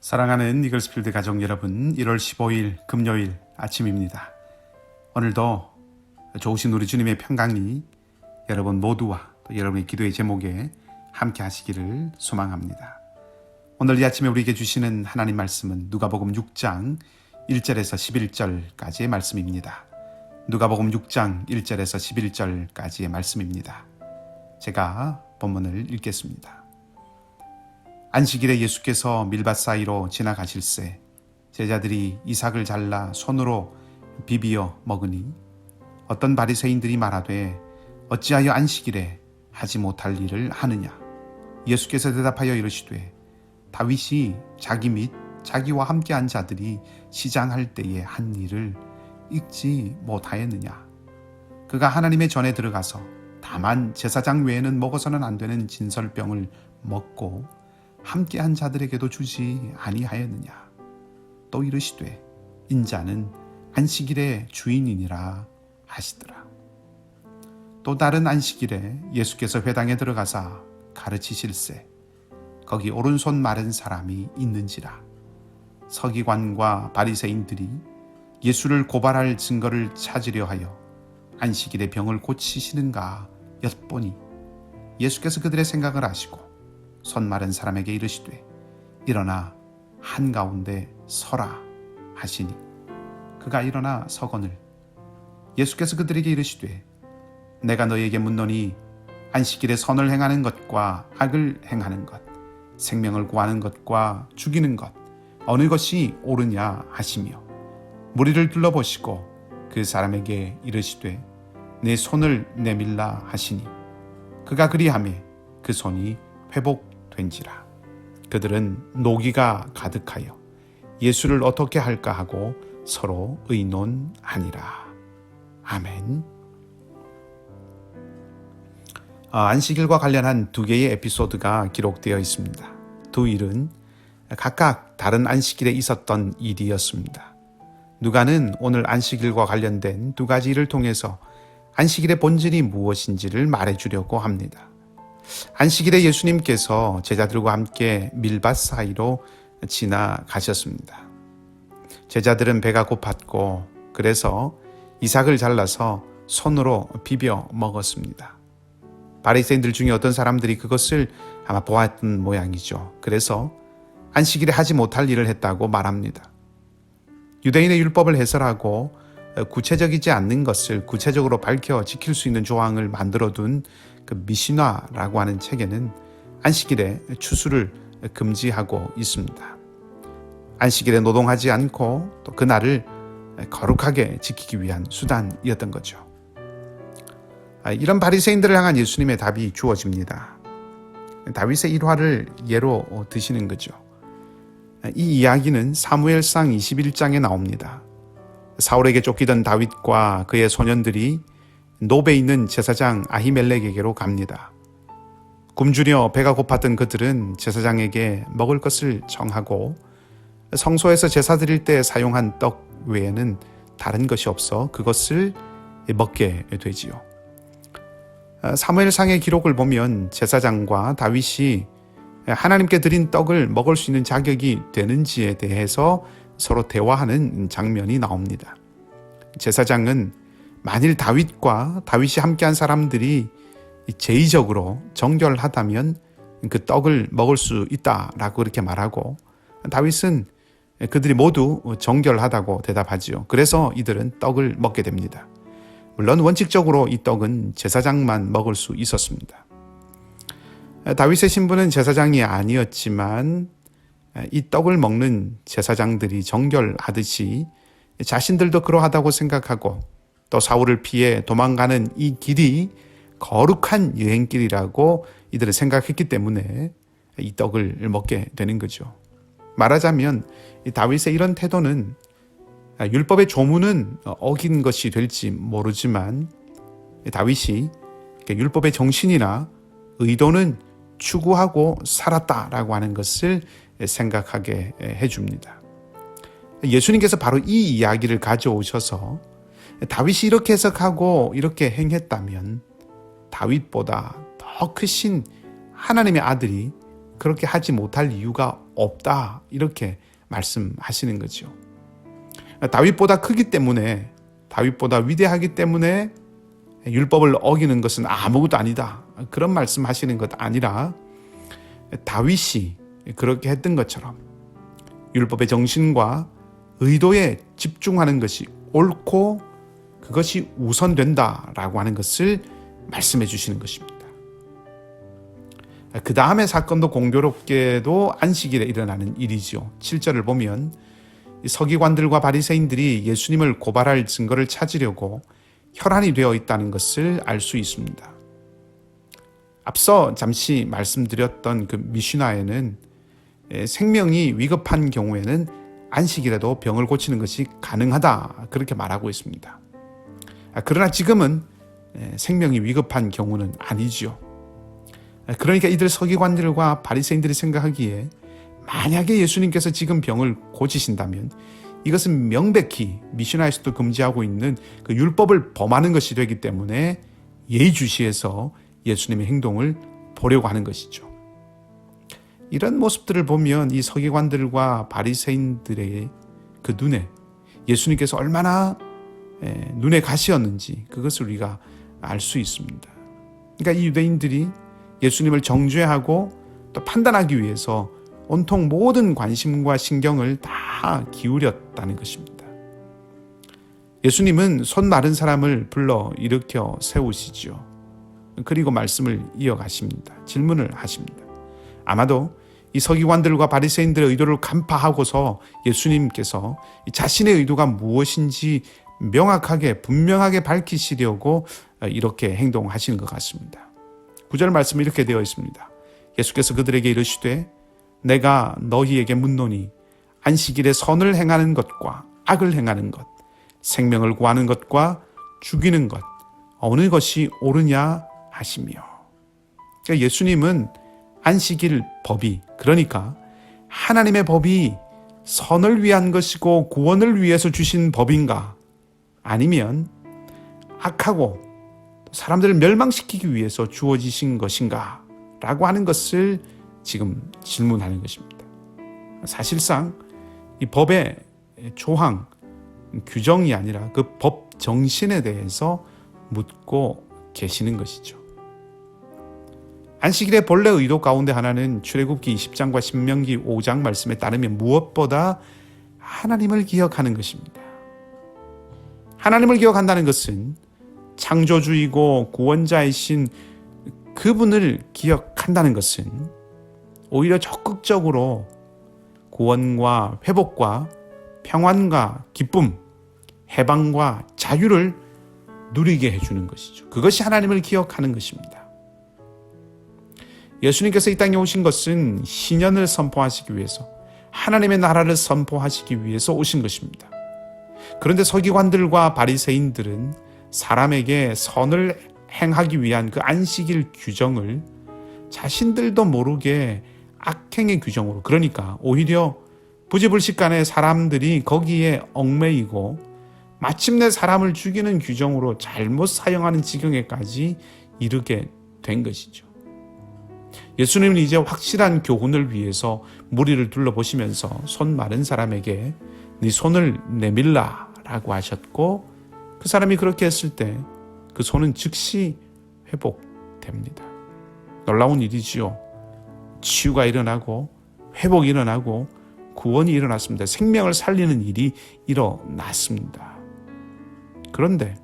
사랑하는 이글스필드 가족 여러분, 1월 15일 금요일 아침입니다. 오늘도 좋으신 우리 주님의 평강이 여러분 모두와 또 여러분의 기도의 제목에 함께 하시기를 소망합니다. 오늘 이 아침에 우리에게 주시는 하나님 말씀은 누가복음 6장 1절에서 11절까지의 말씀입니다. 누가복음 6장 1절에서 11절까지의 말씀입니다. 제가 본문을 읽겠습니다. 안식일에 예수께서 밀밭 사이로 지나가실새 제자들이 이삭을 잘라 손으로 비비어 먹으니 어떤 바리새인들이 말하되 어찌하여 안식일에 하지 못할 일을 하느냐. 예수께서 대답하여 이르시되 다윗이 자기 및 자기와 함께한 자들이 시장할 때에 한 일을 읽지 못하였느냐. 그가 하나님의 전에 들어가서 다만 제사장 외에는 먹어서는 안 되는 진설병을 먹고 함께한 자들에게도 주지 아니하였느냐. 또 이르시되 인자는 안식일의 주인이니라 하시더라. 또 다른 안식일에 예수께서 회당에 들어가사 가르치실새 거기 오른손 마른 사람이 있는지라. 서기관과 바리새인들이 예수를 고발할 증거를 찾으려 하여 안식일에 병을 고치시는가 엿보니 예수께서 그들의 생각을 아시고 손 마른 사람에게 이르시되 일어나 한가운데 서라 하시니 그가 일어나 서거늘 예수께서 그들에게 이르시되 내가 너희에게 묻노니 안식일에 선을 행하는 것과 악을 행하는 것 생명을 구하는 것과 죽이는 것 어느 것이 옳으냐 하시며 무리를 둘러보시고 그 사람에게 이르시되 내 손을 내밀라 하시니 그가 그리하매 그 손이 회복된지라. 그들은 노기가 가득하여 예수를 어떻게 할까 하고 서로 의논하니라. 아멘. 안식일과 관련한 두 개의 에피소드가 기록되어 있습니다. 두 일은 각각 다른 안식일에 있었던 일이었습니다. 누가는 오늘 안식일과 관련된 두 가지 일을 통해서 안식일의 본질이 무엇인지를 말해주려고 합니다. 안식일에 예수님께서 제자들과 함께 밀밭 사이로 지나가셨습니다. 제자들은 배가 고팠고 그래서 이삭을 잘라서 손으로 비벼 먹었습니다. 바리새인들 중에 어떤 사람들이 그것을 아마 보았던 모양이죠. 그래서 안식일에 하지 못할 일을 했다고 말합니다. 유대인의 율법을 해설하고 구체적이지 않는 것을 구체적으로 밝혀 지킬 수 있는 조항을 만들어둔 그 미시나라고 하는 책에는 안식일에 추수를 금지하고 있습니다. 안식일에 노동하지 않고 또 그날을 거룩하게 지키기 위한 수단이었던 거죠. 이런 바리새인들을 향한 예수님의 답이 주어집니다. 다윗의 일화를 예로 드시는 거죠. 이 이야기는 사무엘상 21장에 나옵니다. 사울에게 쫓기던 다윗과 그의 소년들이 노베에 있는 제사장 아히멜렉에게로 갑니다. 굶주려 배가 고팠던 그들은 제사장에게 먹을 것을 청하고 성소에서 제사 드릴 때 사용한 떡 외에는 다른 것이 없어 그것을 먹게 되지요. 사무엘상의 기록을 보면 제사장과 다윗이 하나님께 드린 떡을 먹을 수 있는 자격이 되는지에 대해서 서로 대화하는 장면이 나옵니다. 제사장은 만일 다윗과 다윗이 함께한 사람들이 제의적으로 정결하다면 그 떡을 먹을 수 있다라고 그렇게 말하고 다윗은 그들이 모두 정결하다고 대답하지요. 그래서 이들은 떡을 먹게 됩니다. 물론 원칙적으로 이 떡은 제사장만 먹을 수 있었습니다. 다윗의 신분은 제사장이 아니었지만 이 떡을 먹는 제사장들이 정결하듯이 자신들도 그러하다고 생각하고 또 사울을 피해 도망가는 이 길이 거룩한 여행길이라고 이들은 생각했기 때문에 이 떡을 먹게 되는 거죠. 말하자면 이 다윗의 이런 태도는 율법의 조문은 어긴 것이 될지 모르지만 다윗이 율법의 정신이나 의도는 추구하고 살았다라고 하는 것을 생각하게 해줍니다. 예수님께서 바로 이 이야기를 가져오셔서 다윗이 이렇게 해석하고 이렇게 행했다면 다윗보다 더 크신 하나님의 아들이 그렇게 하지 못할 이유가 없다. 이렇게 말씀하시는 거죠. 다윗보다 크기 때문에, 다윗보다 위대하기 때문에 율법을 어기는 것은 아무것도 아니다. 그런 말씀하시는 것 아니라 다윗이 그렇게 했던 것처럼 율법의 정신과 의도에 집중하는 것이 옳고 그것이 우선된다라고 하는 것을 말씀해 주시는 것입니다. 그 다음에 사건도 공교롭게도 안식일에 일어나는 일이죠. 7절을 보면 서기관들과 바리새인들이 예수님을 고발할 증거를 찾으려고 혈안이 되어 있다는 것을 알 수 있습니다. 앞서 잠시 말씀드렸던 그 미슈나에는 생명이 위급한 경우에는 안식일에도 병을 고치는 것이 가능하다 그렇게 말하고 있습니다. 그러나 지금은 생명이 위급한 경우는 아니죠. 그러니까 이들 서기관들과 바리새인들이 생각하기에 만약에 예수님께서 지금 병을 고치신다면 이것은 명백히 미슈나에서도 금지하고 있는 그 율법을 범하는 것이 되기 때문에 예의주시해서 예수님의 행동을 보려고 하는 것이죠. 이런 모습들을 보면 이 서기관들과 바리새인들의 그 눈에 예수님께서 얼마나 눈에 가시였는지 그것을 우리가 알 수 있습니다. 그러니까 이 유대인들이 예수님을 정죄하고 또 판단하기 위해서 온통 모든 관심과 신경을 다 기울였다는 것입니다. 예수님은 손 마른 사람을 불러 일으켜 세우시죠. 그리고 말씀을 이어가십니다. 질문을 하십니다. 아마도 이 서기관들과 바리새인들의 의도를 간파하고서 예수님께서 자신의 의도가 무엇인지 명확하게 분명하게 밝히시려고 이렇게 행동하시는 것 같습니다. 9절 말씀에 이렇게 되어 있습니다. 예수께서 그들에게 이르시되 내가 너희에게 묻노니 안식일에 선을 행하는 것과 악을 행하는 것, 생명을 구하는 것과 죽이는 것 어느 것이 옳으냐 하시며. 그러니까 예수님은 안식일 법이, 그러니까 하나님의 법이 선을 위한 것이고 구원을 위해서 주신 법인가, 아니면 악하고 사람들을 멸망시키기 위해서 주어지신 것인가 라고 하는 것을 지금 질문하는 것입니다. 사실상 이 법의 조항, 규정이 아니라 그 법 정신에 대해서 묻고 계시는 것이죠. 안식일의 본래 의도 가운데 하나는 출애굽기 20장과 신명기 5장 말씀에 따르면 무엇보다 하나님을 기억하는 것입니다. 하나님을 기억한다는 것은 창조주이고 구원자이신 그분을 기억한다는 것은 오히려 적극적으로 구원과 회복과 평안과 기쁨, 해방과 자유를 누리게 해주는 것이죠. 그것이 하나님을 기억하는 것입니다. 예수님께서 이 땅에 오신 것은 신년을 선포하시기 위해서, 하나님의 나라를 선포하시기 위해서 오신 것입니다. 그런데 서기관들과 바리새인들은 사람에게 선을 행하기 위한 그 안식일 규정을 자신들도 모르게 악행의 규정으로, 그러니까 오히려 부지불식간에 사람들이 거기에 얽매이고 마침내 사람을 죽이는 규정으로 잘못 사용하는 지경에까지 이르게 된 것이죠. 예수님은 이제 확실한 교훈을 위해서 무리를 둘러보시면서 손 마른 사람에게 네 손을 내밀라 라고 하셨고, 그 사람이 그렇게 했을 때 그 손은 즉시 회복됩니다. 놀라운 일이지요. 치유가 일어나고 회복이 일어나고 구원이 일어났습니다. 생명을 살리는 일이 일어났습니다. 그런데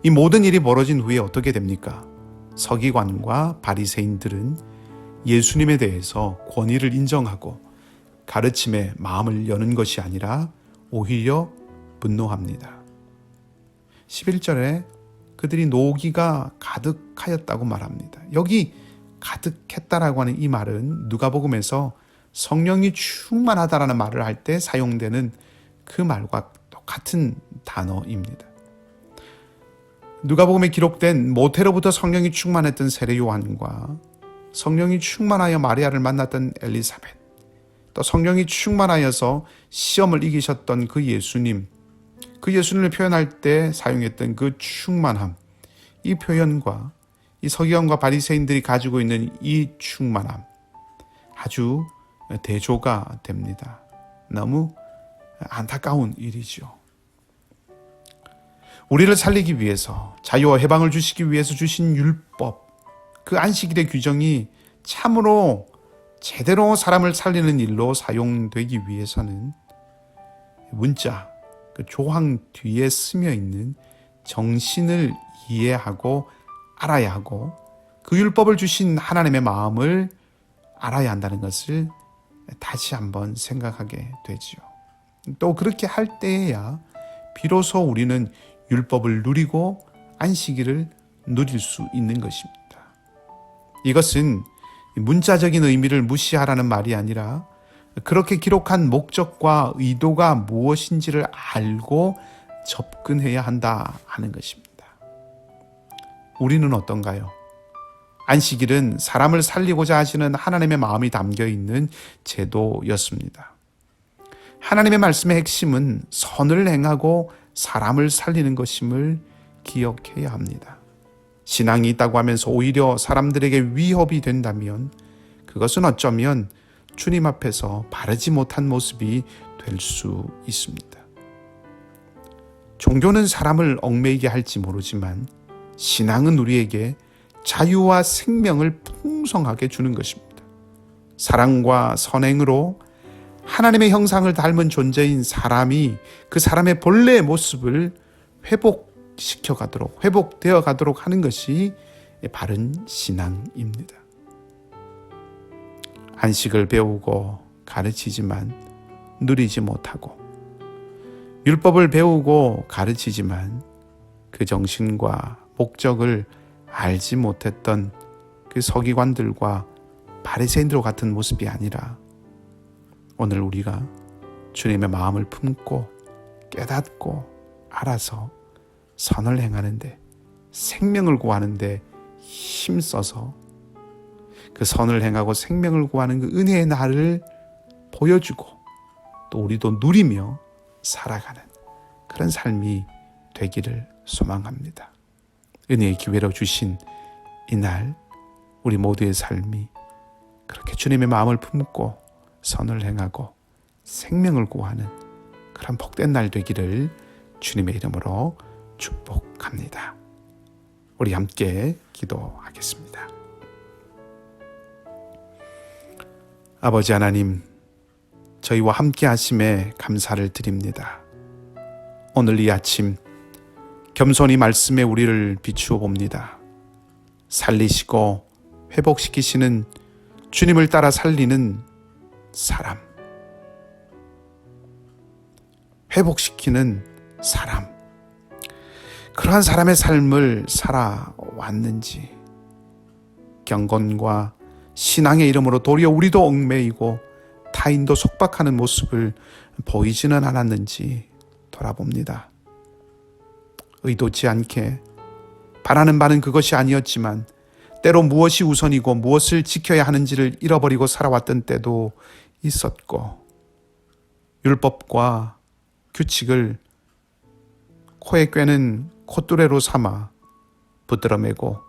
이 모든 일이 벌어진 후에 어떻게 됩니까? 서기관과 바리새인들은 예수님에 대해서 권위를 인정하고 가르침에 마음을 여는 것이 아니라 오히려 분노합니다. 11절에 그들이 노기가 가득하였다고 말합니다. 여기 가득했다라고 하는 이 말은 누가복음에서 성령이 충만하다라는 말을 할 때 사용되는 그 말과 똑같은 단어입니다. 누가복음에 기록된 모태로부터 성령이 충만했던 세례 요한과 성령이 충만하여 마리아를 만났던 엘리사벳, 또 성령이 충만하여서 시험을 이기셨던 그 예수님, 그 예수님을 표현할 때 사용했던 그 충만함, 이 표현과 이 서기관과 바리새인들이 가지고 있는 이 충만함 아주 대조가 됩니다. 너무 안타까운 일이죠. 우리를 살리기 위해서 자유와 해방을 주시기 위해서 주신 율법, 그 안식일의 규정이 참으로 제대로 사람을 살리는 일로 사용되기 위해서는 문자, 그 조항 뒤에 스며 있는 정신을 이해하고 알아야 하고 그 율법을 주신 하나님의 마음을 알아야 한다는 것을 다시 한번 생각하게 되지요. 또 그렇게 할 때에야 비로소 우리는 율법을 누리고 안식일을 누릴 수 있는 것입니다. 이것은 문자적인 의미를 무시하라는 말이 아니라 그렇게 기록한 목적과 의도가 무엇인지를 알고 접근해야 한다 하는 것입니다. 우리는 어떤가요? 안식일은 사람을 살리고자 하시는 하나님의 마음이 담겨 있는 제도였습니다. 하나님의 말씀의 핵심은 선을 행하고 사람을 살리는 것임을 기억해야 합니다. 신앙이 있다고 하면서 오히려 사람들에게 위협이 된다면 그것은 어쩌면 주님 앞에서 바르지 못한 모습이 될 수 있습니다. 종교는 사람을 얽매이게 할지 모르지만 신앙은 우리에게 자유와 생명을 풍성하게 주는 것입니다. 사랑과 선행으로 하나님의 형상을 닮은 존재인 사람이 그 사람의 본래의 모습을 회복되어 가도록 하는 것이 바른 신앙입니다. 안식을 배우고 가르치지만 누리지 못하고 율법을 배우고 가르치지만 그 정신과 목적을 알지 못했던 그 서기관들과 바리새인들과 같은 모습이 아니라 오늘 우리가 주님의 마음을 품고 깨닫고 알아서 선을 행하는데 생명을 구하는데 힘써서 그 선을 행하고 생명을 구하는 그 은혜의 날을 보여주고 또 우리도 누리며 살아가는 그런 삶이 되기를 소망합니다. 은혜의 기회로 주신 이날 우리 모두의 삶이 그렇게 주님의 마음을 품고 선을 행하고 생명을 구하는 그런 복된 날 되기를 주님의 이름으로 축복합니다. 우리 함께 기도하겠습니다. 아버지 하나님, 저희와 함께 하심에 감사를 드립니다. 오늘 이 아침 겸손히 말씀에 우리를 비추어 봅니다. 살리시고 회복시키시는 주님을 따라 살리는 사람, 회복시키는 사람, 그러한 사람의 삶을 살아왔는지 경건과 신앙의 이름으로 도리어 우리도 얽매이고 타인도 속박하는 모습을 보이지는 않았는지 돌아봅니다. 의도치 않게 바라는 바는 그것이 아니었지만 때로 무엇이 우선이고 무엇을 지켜야 하는지를 잃어버리고 살아왔던 때도 있었고 율법과 규칙을 코에 꿰는 콧뚜레로 삼아 붙들어매고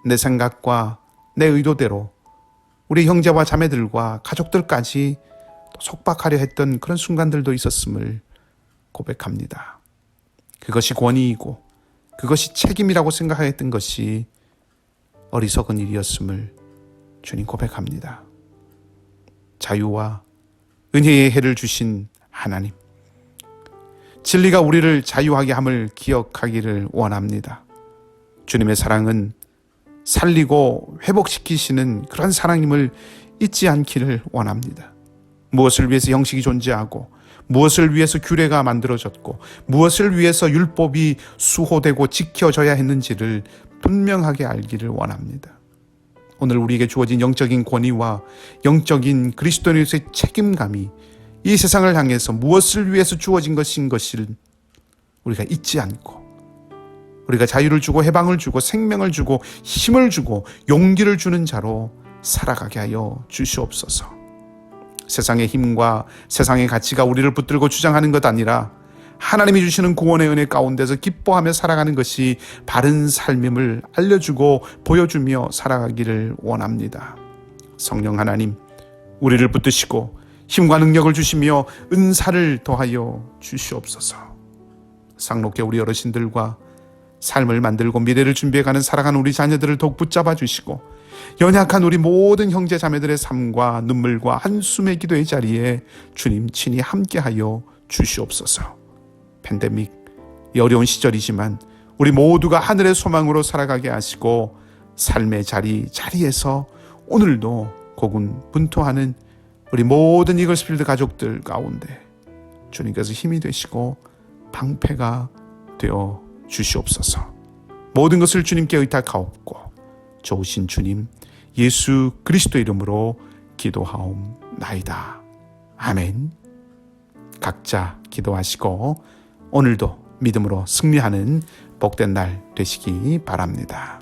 내 생각과 내 의도대로 우리 형제와 자매들과 가족들까지 속박하려 했던 그런 순간들도 있었음을 고백합니다. 그것이 권위이고 그것이 책임이라고 생각했던 것이 어리석은 일이었음을 주님 고백합니다. 자유와 은혜의 해를 주신 하나님, 진리가 우리를 자유하게 함을 기억하기를 원합니다. 주님의 사랑은 살리고 회복시키시는 그런 사랑임을 잊지 않기를 원합니다. 무엇을 위해서 형식이 존재하고 무엇을 위해서 규례가 만들어졌고 무엇을 위해서 율법이 수호되고 지켜져야 했는지를 분명하게 알기를 원합니다. 오늘 우리에게 주어진 영적인 권위와 영적인 그리스도인으로서의 책임감이 이 세상을 향해서 무엇을 위해서 주어진 것인 것을 우리가 잊지 않고 우리가 자유를 주고 해방을 주고 생명을 주고 힘을 주고 용기를 주는 자로 살아가게 하여 주시옵소서. 세상의 힘과 세상의 가치가 우리를 붙들고 주장하는 것 아니라 하나님이 주시는 구원의 은혜 가운데서 기뻐하며 살아가는 것이 바른 삶임을 알려주고 보여주며 살아가기를 원합니다. 성령 하나님, 우리를 붙드시고 힘과 능력을 주시며 은사를 더하여 주시옵소서. 쌍록교 우리 어르신들과 삶을 만들고 미래를 준비해가는 살아가는 우리 자녀들을 더욱 붙잡아 주시고 연약한 우리 모든 형제 자매들의 삶과 눈물과 한숨의 기도의 자리에 주님 친히 함께하여 주시옵소서. 팬데믹, 이 어려운 시절이지만 우리 모두가 하늘의 소망으로 살아가게 하시고 삶의 자리에서 오늘도 고군분투하는 우리 모든 이글스필드 가족들 가운데 주님께서 힘이 되시고 방패가 되어 주시옵소서. 모든 것을 주님께 의탁하옵고 좋으신 주님 예수 그리스도 이름으로 기도하옵나이다. 아멘. 각자 기도하시고 오늘도 믿음으로 승리하는 복된 날 되시기 바랍니다.